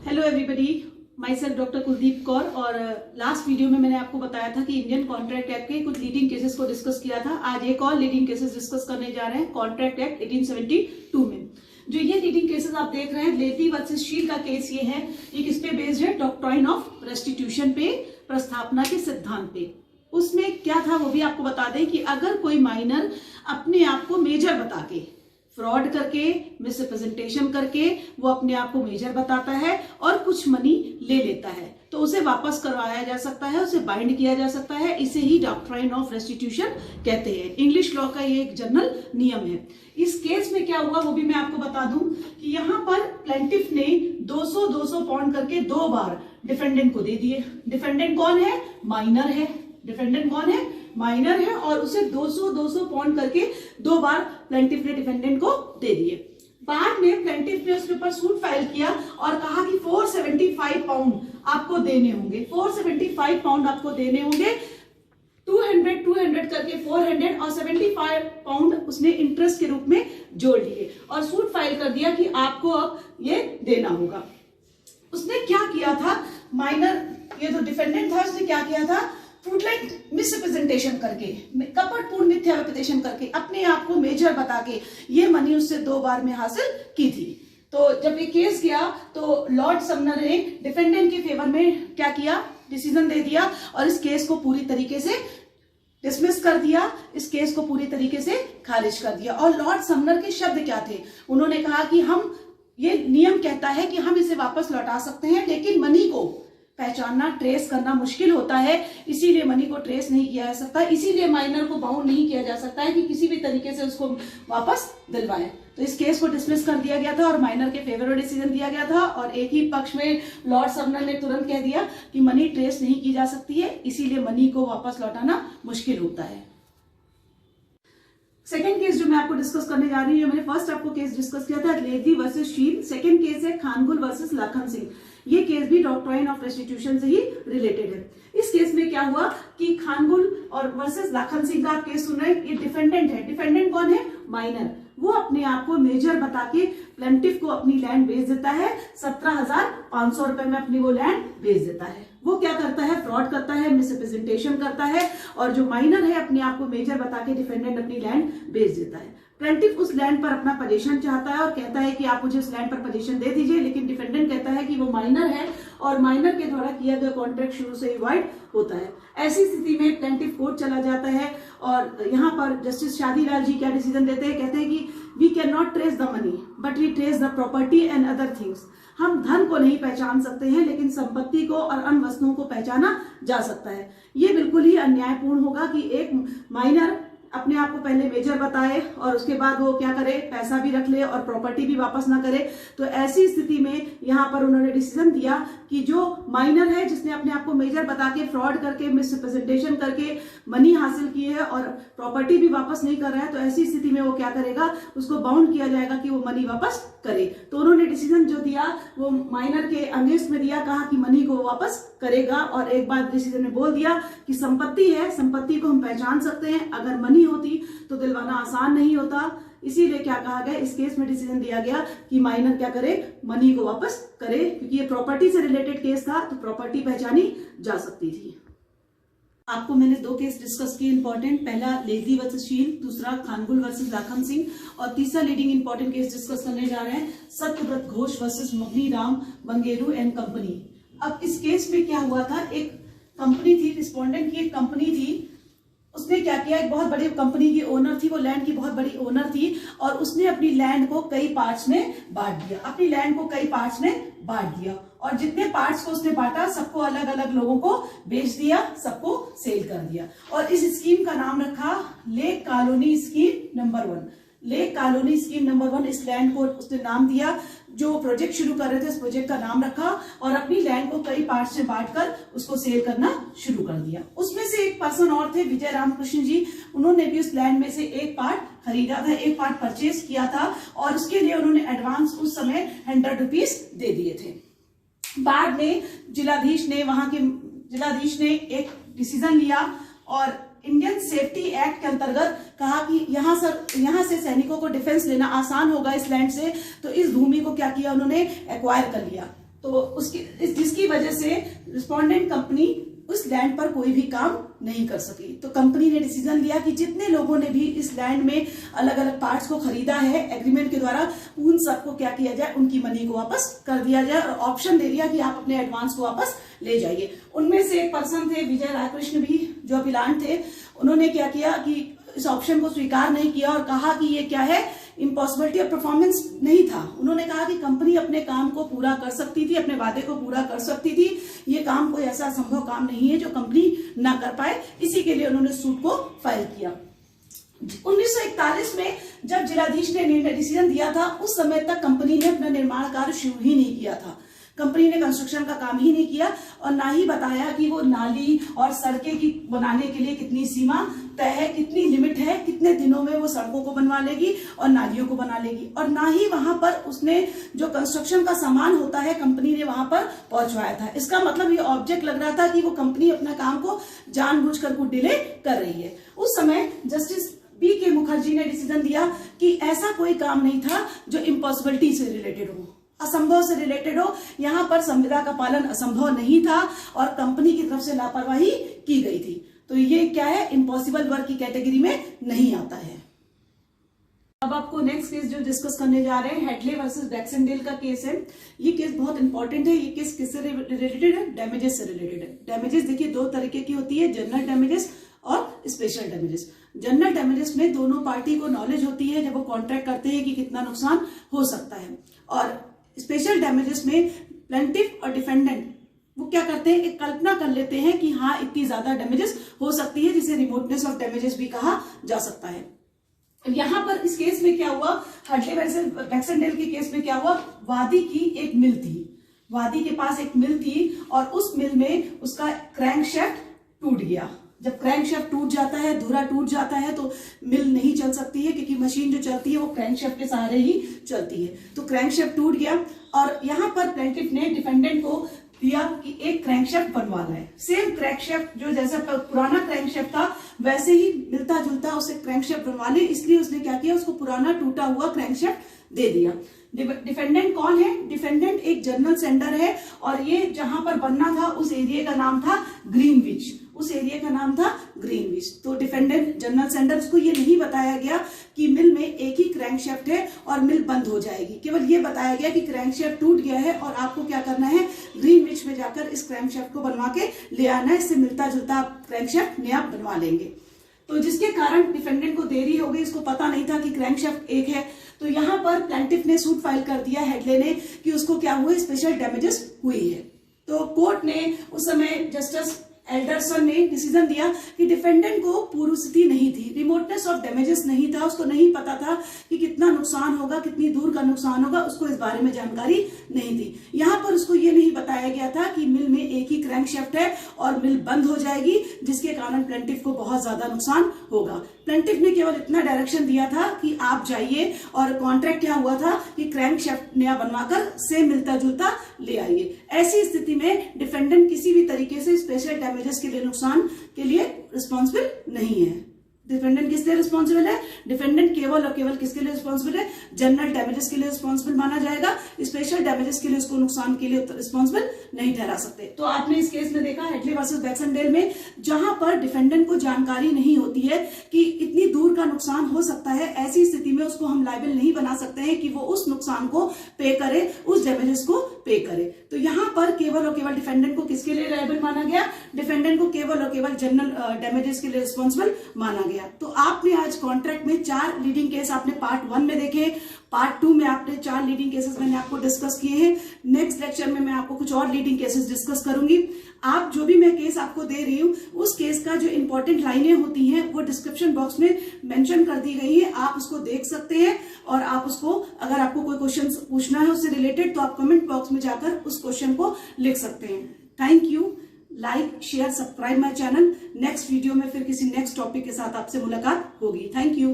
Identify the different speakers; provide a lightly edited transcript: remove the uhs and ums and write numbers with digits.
Speaker 1: Hello everybody, my self doctor Kuldeep Kaur. और last video में मैंने आपको बताया था कि इंडियन कॉन्ट्रैक्ट एक्ट के कुछ लीडिंग केसेस को डिस्कस किया था। आज एक और लीडिंग केसेस डिस्कस करने जा रहे हैं कॉन्ट्रैक्ट एक्ट 1872 में। जो ये लीडिंग केसेस आप देख रहे हैं, लेथी वर्सेस शील का केस ये है, ये किस पे बेस्ड है? डॉक्ट्राइन ऑफ रेस्टिट्यूशन पे, प्रस्थापना के सिद्धांत पे। उसमें क्या था वो भी आपको बता दें कि अगर कोई माइनर अपने आप को मेजर बता के, फ्रॉड करके, मिसरिप्रेजेंटेशन करके वो अपने आप को मेजर बताता है और कुछ मनी ले लेता है, तो उसे वापस करवाया जा सकता है, उसे बाइंड किया जा सकता है। इसे ही डॉक्ट्राइन ऑफ रेस्टिट्यूशन कहते हैं। इंग्लिश लॉ का ये एक जनरल नियम है। इस केस में क्या हुआ वो भी मैं आपको बता दूं कि यहाँ पर प्लेंटिफ ने 200 पाउंड करके 2 बार डिफेंडेंट को दे दिए। डिफेंडेंट कौन है? माइनर है। डिफेंडेंट कौन है? माइनर है। और उसे 200 पाउंड करके 2 बार प्लेंटिफ ने डिफेंडेंट को दे दिए। बाद में प्लेंटिफ ने उसके ऊपर सूट फाइल किया और कहा कि 475 पाउंड आपको देने होंगे। 475 पाउंड आपको देने होंगे। 200 करके 400 और 75 पाउंड उसने इंटरेस्ट के रूप में जोड़ लिए और सूट फाइल कर दिया कि आपको अब ये देना होगा। उसने क्या किया था? माइनर, ये जो डिफेंडेंट था, उसने क्या किया था? फ्रूडलेंट मिसरिप्रेजेंटेशन करके, कपटपूर्ण मिथ्या रिप्रेजेंटेशन करके, अपने आप को मेजर बता के ये मनी उससे 2 बार में हासिल की थी। तो जब ये केस गया तो लॉर्ड समनर ने डिफेंडेंट के फेवर में क्या किया? डिसीजन दे दिया और इस केस को पूरी तरीके से डिसमिस कर दिया, इस केस को पूरी तरीके से खारिज कर दिया। और लॉर्ड समनर के शब्द क्या थे? उन्होंने कहा कि हम, ये नियम कहता है कि हम इसे वापस लौटा सकते हैं, लेकिन मनी को पहचानना, ट्रेस करना मुश्किल होता है, इसीलिए मनी को ट्रेस नहीं किया जा सकता, इसीलिए माइनर को बाउंड नहीं किया जा सकता है कि किसी भी तरीके से उसको वापस दिलवाएं। तो इस केस को डिसमिस कर दिया गया था और माइनर के फेवर में डिसीजन दिया गया था। और एक ही पक्ष में लॉर्ड समनर ने तुरंत कह दिया कि मनी ट्रेस नहीं की जा सकती है, इसीलिए मनी को वापस लौटाना मुश्किल होता है। सेकेंड केस जो मैं आपको डिस्कस करने जा रही हूँ, मैंने फर्स्ट आपको केस डिस्कस किया था लेथी वर्सेस शील। सेकेंड केस है खानगुल वर्सेस लाखन सिंह। ये केस भी डॉक्ट्राइन ऑफ रेस्टिट्यूशन से ही रिलेटेड है। इस केस में क्या हुआ कि खानगुल और वर्सेस लाखन सिंह का आप केस सुन रहे हैं। ये डिफेंडेंट है। डिफेंडेंट कौन है? माइनर। वो अपने आप को मेजर बता के प्लेंटिफ को अपनी लैंड बेच देता है। 17,500 रुपए में अपनी वो लैंड बेच देता है। वो क्या करता है? फ्रॉड करता है, मिसरिप्रेजेंटेशन करता है और जो माइनर है अपने आप को मेजर बता के डिफेंडेंट अपनी लैंड बेच देता है। प्लेंटिफ उस लैंड पर अपना पोजीशन चाहता है और कहता है कि आप मुझे उस लैंड पर पोजीशन दे दीजिए, लेकिन डिफेंडेंट कहता है कि वो माइनर है और माइनर के द्वारा किया गया कॉन्ट्रैक्ट शुरू से ही वाइड होता है। ऐसी स्थिति में प्लेंटिफ कोर्ट चला जाता है और यहाँ पर जस्टिस शादीलाल जी क्या डिसीजन देते हैं? कहते हैं कि we cannot trace the money but we trace the property and other things. हम धन को नहीं पहचान सकते हैं, लेकिन संपत्ति को और अन्य वस्तुओं को पहचाना जा सकता है। ये बिल्कुल ही अन्यायपूर्ण होगा कि एक माइनर अपने आप को पहले मेजर बताए और उसके बाद वो क्या करे? पैसा भी रख ले और प्रॉपर्टी भी वापस ना करे। तो ऐसी स्थिति में यहाँ पर उन्होंने डिसीजन दिया कि जो माइनर है, जिसने अपने आप को मेजर बता के, फ्रॉड करके, मिसरिप्रेजेंटेशन करके मनी हासिल की है और प्रॉपर्टी भी वापस नहीं कर रहा है, तो ऐसी स्थिति में वो क्या करेगा? उसको बाउंड किया जाएगा कि वो मनी वापस करे। तो उन्होंने डिसीजन जो दिया वो माइनर के अगेंस्ट में दिया, कहा कि मनी को वापस करेगा। और एक बात डिसीजन में बोल दिया कि संपत्ति है, संपत्ति को हम पहचान सकते हैं, अगर मनी होती तो दिलवाना आसान नहीं होता। इसीलिए क्या कहा गया? इस केस में डिसीजन दिया गया कि माइनर क्या करे? मनी को वापस करे, क्योंकि ये प्रॉपर्टी से रिलेटेड केस था तो प्रॉपर्टी पहचानी जा सकती थी। आपको मैंने 2 केस डिस्कस किए इंपॉर्टेंट। पहला लेथी वर्सेस शील, दूसरा खानगुल वर्सेस लाखन सिंह और तीसरा लीडिंग इंपॉर्टेंट केस डिस्कस करने जा रहे हैं सत्यव्रत घोष वर्सेस मगनी राम बंगेरू एंड कंपनी। अब इस केस में क्या हुआ था? एक कंपनी थी, रिस्पोंडेंट की एक कंपनी थी। उसने क्या किया? एक बहुत बड़ी कंपनी की ओनर थी, वो लैंड की बहुत बड़ी ओनर थी और उसने अपनी लैंड को कई पार्ट्स में बांट दिया। अपनी लैंड को कई पार्ट्स में बांट दिया और जितने पार्ट्स को उसने बांटा सबको अलग अलग लोगों को बेच दिया, सबको सेल कर दिया। और इस स्कीम का नाम रखा lake colony scheme number 1। Lake colony scheme number 1 इस लैंड को उसने नाम दिया। जो प्रोजेक्ट शुरू कर रहे थे, इस प्रोजेक्ट का नाम रखा और अपनी लैंड को कई पार्ट्स में बांटकर उसको सेल करना शुरू कर दिया। उसमें से एक पर्सन और थे, विजय रामकृष्ण जी। उन्होंने भी उस लैंड में से एक पार्ट खरीदा था, एक पार्ट परचेज किया था और उसके लिए उन्होंने एडवांस उस समय 100 रुपीज दे दिए थे। बाद में जिलाधीश ने, वहां के जिलाधीश ने एक डिसीजन लिया और इंडियन सेफ्टी एक्ट के अंतर्गत कहा कि यहाँ से सैनिकों को डिफेंस लेना आसान होगा इस लैंड से, तो इस भूमि को क्या किया? उन्होंने एक्वायर कर लिया। तो जिसकी वजह से रिस्पोंडेंट कंपनी उस लैंड पर कोई भी काम नहीं कर सकी। तो कंपनी ने डिसीजन लिया कि जितने लोगों ने भी इस लैंड में अलग अलग पार्ट्स को खरीदा है एग्रीमेंट के द्वारा, उन सबको क्या किया जाए, उनकी मनी को वापस कर दिया जाए और ऑप्शन दे दिया कि आप अपने एडवांस को वापस ले जाइए। उनमें से एक पर्सन थे विजय रायकृष्ण भी, जो अपिलांट थे। उन्होंने क्या किया कि इस ऑप्शन को स्वीकार नहीं किया और कहा कि ये क्या है, इम्पॉसिबिलिटी ऑफ परफॉर्मेंस नहीं था। उन्होंने कहा कि कंपनी अपने काम को पूरा कर सकती थी, अपने वादे को पूरा कर सकती थी, ये काम कोई ऐसा संभव काम नहीं है जो कंपनी ना कर पाए। इसी के लिए उन्होंने सूट को फाइल किया। 1941 में जब जिलाधीश ने डिसीजन दिया था, उस समय तक कंपनी ने अपना निर्माण कार्य शुरू ही नहीं किया था। कंपनी ने कंस्ट्रक्शन का काम ही नहीं किया और ना ही बताया कि वो नाली और सड़कें की बनाने के लिए कितनी सीमा तय है, कितनी लिमिट है, कितने दिनों में वो सड़कों को बनवा लेगी और नालियों को बना लेगी। और ना ही वहां पर उसने जो कंस्ट्रक्शन का सामान होता है कंपनी ने वहां पर पहुंचवाया था। इसका मतलब ये ऑब्जेक्ट लग रहा था कि वो कंपनी अपना काम को जानबूझकर कुछ डिले कर रही है। उस समय जस्टिस पी.के. मुखर्जी ने डिसीजन दिया कि ऐसा कोई काम नहीं था जो इम्पॉसिबिलिटी से रिलेटेड हो, असंभव से रिलेटेड हो। यहां पर संविदा का पालन असंभव नहीं था और कंपनी की तरफ से लापरवाही की गई थी। तो ये क्या है, इम्पॉसिबल वर्क की कैटेगरी में नहीं आता है। अब आपको नेक्स्ट केस जो डिस्कस करने जा रहे हैं, हेडले वर्सेस बैक्सेंडेल का केस है। ये केस बहुत इंपॉर्टेंट है। ये केस किससे रिलेटेड है, डैमेजेस से रिलेटेड है। डैमेजेस देखिए दो तरीके की होती है, जनरल डैमेजेस और स्पेशल डैमेजेस। जनरल डैमेजेस में दोनों पार्टी को नॉलेज होती है जब वो कॉन्ट्रैक्ट करते हैं कि कितना नुकसान हो सकता है, और स्पेशल डैमेजेस में प्लेंटिफ और डिफेंडेंट वो क्या करते हैं, एक कल्पना कर लेते हैं कि हाँ इतनी ज्यादा डैमेजेस हो सकती है, जिसे रिमोटनेस ऑफ डैमेजेस भी कहा जा सकता है। यहां पर इस केस में क्या हुआ, हेडले वर्सेस बैक्सेंडेल के केस में क्या हुआ, वादी की एक मिल थी, वादी के पास एक मिल थी और उस मिल में उसका क्रैंकशाफ्ट टूट गया। जब क्रैंकशाफ्ट टूट जाता है, धुरा टूट जाता है, तो मिल नहीं चल सकती है, क्योंकि मशीन जो चलती है वो क्रैंकशाफ्ट के सहारे ही चलती है। तो क्रैंकशाफ्ट टूट गया और यहाँ पर प्लेंटिफ ने डिफेंडेंट को दिया कि एक क्रैंकशाफ्ट बनवाना है। सेम क्रैंकशाफ्ट जो जैसा पुराना क्रैंकशाफ्ट था वैसे ही मिलता जुलता उसे क्रैंकशाफ्ट बनवा ले, इसलिए उसने क्या किया, उसको पुराना टूटा हुआ क्रैंकशाफ्ट दे दिया। डिफेंडेंट कौन है, डिफेंडेंट एक जनरल सेंडर है और ये जहां पर बनना था उस एरिया का नाम था ग्रीनविच, उस एरिया का नाम था ग्रीनविच। तो डिफेंडेंट जनरल सेंडर्स को ये नहीं बताया गया कि मिल में एक ही क्रैंकशाफ्ट है और मिल बंद हो जाएगी, केवल ये बताया गया कि क्रैंकशाफ्ट टूट गया है और आपको क्या करना है, ग्रीनविच में जाकर इस क्रैंकशाफ्ट को बनवा के ले आना है, इससे मिलता जुलता क्रैंकशाफ्ट नया बनवा लेंगे। तो जिसके कारण डिफेंडेंट को देरी हो गई, इसको पता नहीं था कि क्रैंकशाफ्ट एक है। तो यहां पर प्लेंटिफ ने सूट फाइल कर दिया हेडले ने कि उसको क्या हुए, स्पेशल डैमेजेस हुई है। तो कोर्ट ने उस समय जस्टिस एल्डरसन ने डिसीजन दिया कि डिफेंडेंट को पूर्व स्थिति नहीं थी, रिमोटनेस ऑफ डैमेजेस नहीं था, उसको नहीं पता था कि कितना नुकसान होगा, कितनी दूर का नुकसान होगा, उसको इस बारे में जानकारी नहीं थी। यहाँ पर उसको ये नहीं बताया गया था कि मिल में एक ही क्रैंकशाफ्ट है और मिल बंद हो जाएगी, जिसके कारण प्लेंटिफ को बहुत ज्यादा नुकसान होगा। प्लेंटिफ ने केवल इतना डायरेक्शन दिया था कि आप जाइए, और कॉन्ट्रैक्ट क्या हुआ था कि क्रैंकशाफ्ट नया बनवाकर सेम मिलता जुलता ले आइए। ऐसी स्थिति में डिफेंडेंट किसी भी तरीके से स्पेशल डैमेजेस के लिए नुकसान के लिए रिस्पॉन्सिबल नहीं है। डिफेंडेंट किस लिए रिस्पॉन्सिबल है, डिफेंडेंट केवल और केवल किसके लिए रिस्पॉन्सिबल है, जनरल डैमेजेस के लिए रिस्पॉन्सिबल माना जाएगा। स्पेशल डैमेजेस के लिए उसको नुकसान के लिए रिस्पॉन्सिबल नहीं ठहरा सकते। तो आपने इस केस में देखा हेडले वर्सेस बैक्सेंडेल में, जहां पर डिफेंडेंट को जानकारी नहीं होती है कि इतनी दूर का नुकसान हो सकता है, ऐसी स्थिति में उसको हम लायबल नहीं बना सकते हैं कि वो उस नुकसान को पे करे, उस डैमेजेस को पे करे। तो यहाँ पर केवल और केवल डिफेंडेंट को किसके लिए लायबल माना गया, डिफेंडेंट को केवल और केवल जनरल डैमेजेस के लिए रिस्पॉन्सिबल माना गया। तो आपने आज कॉन्ट्रैक्ट में 4 लीडिंग केस आपने पार्ट 1 में देखे, पार्ट 2 में आपने 4 लीडिंग केसेस मैंने आपको डिस्कस किए हैं। नेक्स्ट लेक्चर में मैं आपको कुछ और लीडिंग केसेस डिस्कस करूंगी। आप जो भी मैं केस आपको दे रही हूँ, उस केस का जो इंपॉर्टेंट लाइनें होती हैं वो डिस्क्रिप्शन बॉक्स में मेंशन कर दी गई है, आप उसको देख सकते हैं। और आप उसको, अगर आपको कोई क्वेश्चन पूछना है उससे रिलेटेड, तो आप कमेंट बॉक्स में जाकर उस क्वेश्चन को लिख सकते हैं। Thank you. Like, share, subscribe my channel. Next video में फिर किसी नेक्स्ट टॉपिक के साथ आपसे मुलाकात होगी। Thank you.